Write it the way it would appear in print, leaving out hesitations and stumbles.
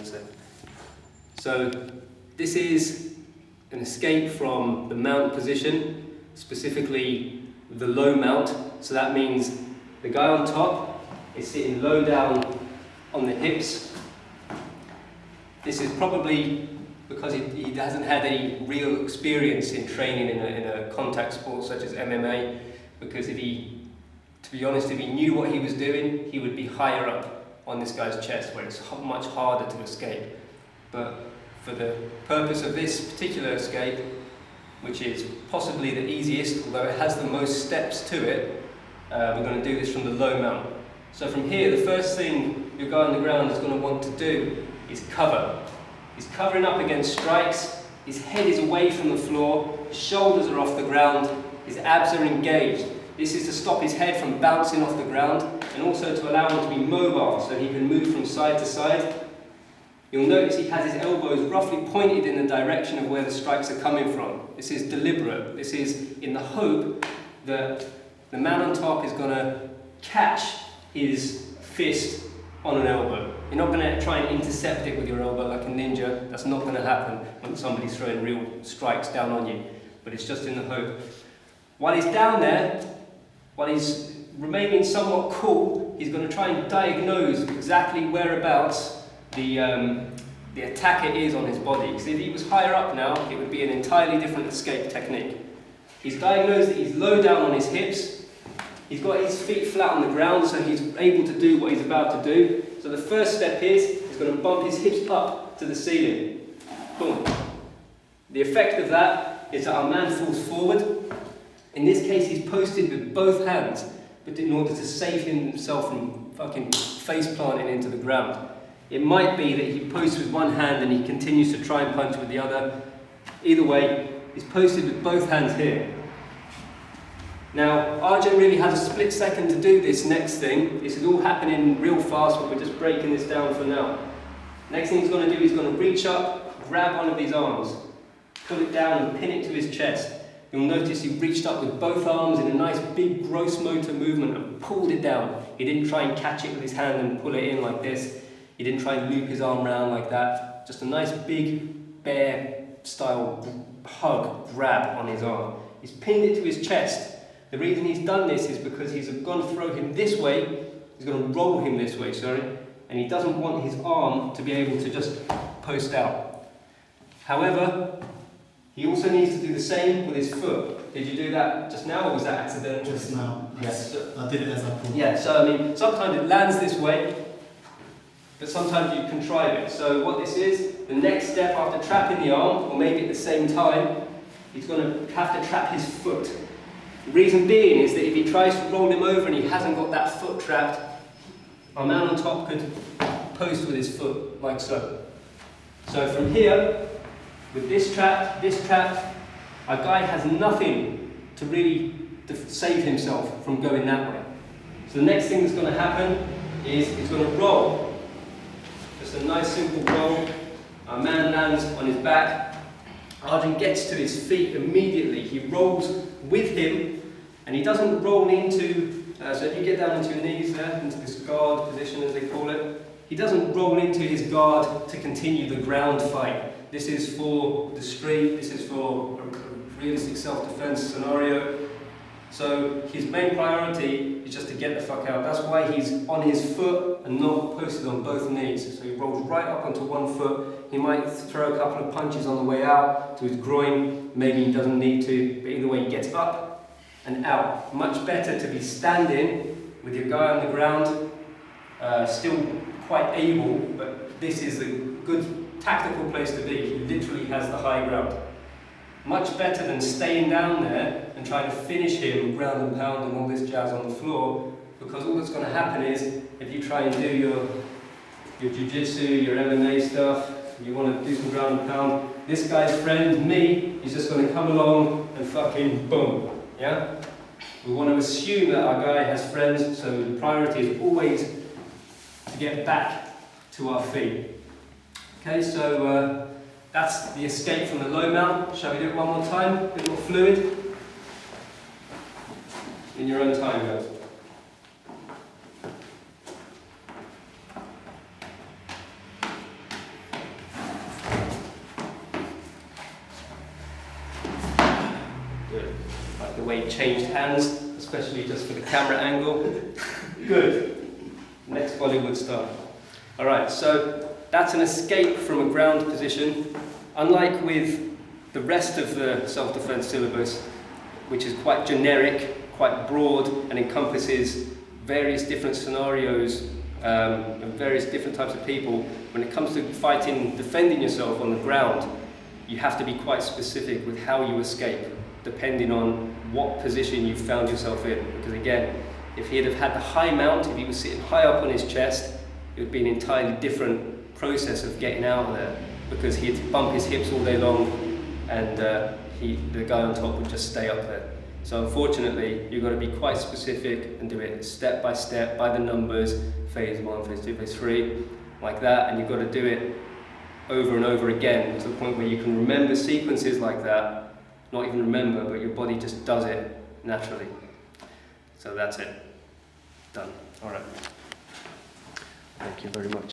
say. So this is an escape from the mount position, specifically the low mount. So that means the guy on top is sitting low down on the hips. This is probably because he hasn't had any real experience in training in a contact sport such as MMA, because to be honest, if he knew what he was doing, he would be higher up on this guy's chest, where it's much harder to escape. But for the purpose of this particular escape, which is possibly the easiest, although it has the most steps to it, we're going to do this from the low mount. So from here, the first thing your guy on the ground is going to want to do is cover. He's covering up against strikes, his head is away from the floor, his shoulders are off the ground, his abs are engaged. This is to stop his head from bouncing off the ground, and also to allow him to be mobile so he can move from side to side. You'll notice he has his elbows roughly pointed in the direction of where the strikes are coming from. This is deliberate. This is in the hope that the man on top is going to catch his fist on an elbow. You're not going to try and intercept it with your elbow like a ninja. That's not going to happen when somebody's throwing real strikes down on you. But it's just in the hope. While he's down there, while he's remaining somewhat cool, he's going to try and diagnose exactly whereabouts the attacker is on his body. Because if he was higher up now, it would be an entirely different escape technique. He's diagnosed that he's low down on his hips. He's got his feet flat on the ground, so he's able to do what he's about to do. So the first step is, he's going to bump his hips up to the ceiling. Boom. The effect of that is that our man falls forward. In this case, he's posted with both hands, but in order to save himself from fucking face planting into the ground. It might be that he posts with one hand and he continues to try and punch with the other. Either way, he's posted with both hands here. Now, Arjun really has a split second to do this next thing. This is all happening real fast, but we're just breaking this down for now. Next thing he's going to do, he's going to reach up, grab one of these arms, pull it down and pin it to his chest. You'll notice he reached up with both arms in a nice big gross motor movement and pulled it down. He didn't try and catch it with his hand and pull it in like this. He didn't try and loop his arm around like that. Just a nice big bear style hug grab on his arm. He's pinned it to his chest. The reason he's done this is because he's going to throw him this way, he's going to roll him this way, and he doesn't want his arm to be able to just post out. However, he also needs to do the same with his foot. Did you do that just now, or was that accidental? Just now. Yes. I did it as I pulled. Yeah, so I mean, sometimes it lands this way, but sometimes you contrive it. So what this is, the next step after trapping the arm, or maybe at the same time, he's going to have to trap his foot. The reason being is that if he tries to roll him over and he hasn't got that foot trapped, our man on top could post with his foot, like so. So from here, with this trapped, our guy has nothing to really save himself from going that way. So the next thing that's going to happen is he's going to roll. Just a nice simple roll. Our man lands on his back. Arjun gets to his feet immediately. He rolls with him, and he doesn't roll into, so if you get down onto your knees there, into this guard position as they call it, he doesn't roll into his guard to continue the ground fight. This is for the street, this is for a realistic self-defense scenario. So his main priority is just to get the fuck out. That's why he's on his foot and not posted on both knees. So he rolls right up onto one foot. He might throw a couple of punches on the way out to his groin. Maybe he doesn't need to, but either way he gets up and out. Much better to be standing with your guy on the ground, still quite able, but this is a good tactical place to be. He literally has the high ground. Much better than staying down there and trying to finish him ground and pound and all this jazz on the floor, because all that's going to happen is, if you try and do your jiu-jitsu, your MMA stuff, you want to do some ground and pound, this guy's friend, me, is just going to come along and fucking boom, yeah? We want to assume that our guy has friends, so the priority is always to get back to our feet. Okay, so that's the escape from the low mount. Shall we do it one more time? A bit more fluid? In your own time, guys. the way it changed hands, especially just for the camera angle. Good. Next Bollywood star. Alright, so that's an escape from a ground position. Unlike with the rest of the self-defense syllabus, which is quite generic, quite broad, and encompasses various different scenarios and various different types of people, when it comes to fighting, defending yourself on the ground, you have to be quite specific with how you escape, depending on what position you found yourself in. Because again, if he'd have had the high mount, if he was sitting high up on his chest, it would be an entirely different process of getting out of there, because he'd bump his hips all day long, and the guy on top would just stay up there. So unfortunately, you've got to be quite specific and do it step by step, by the numbers, phase 1, phase 2, phase 3, like that, and you've got to do it over and over again to the point where you can remember sequences like that, not even remember, but your body just does it naturally. So that's it. Done. All right. Thank you very much.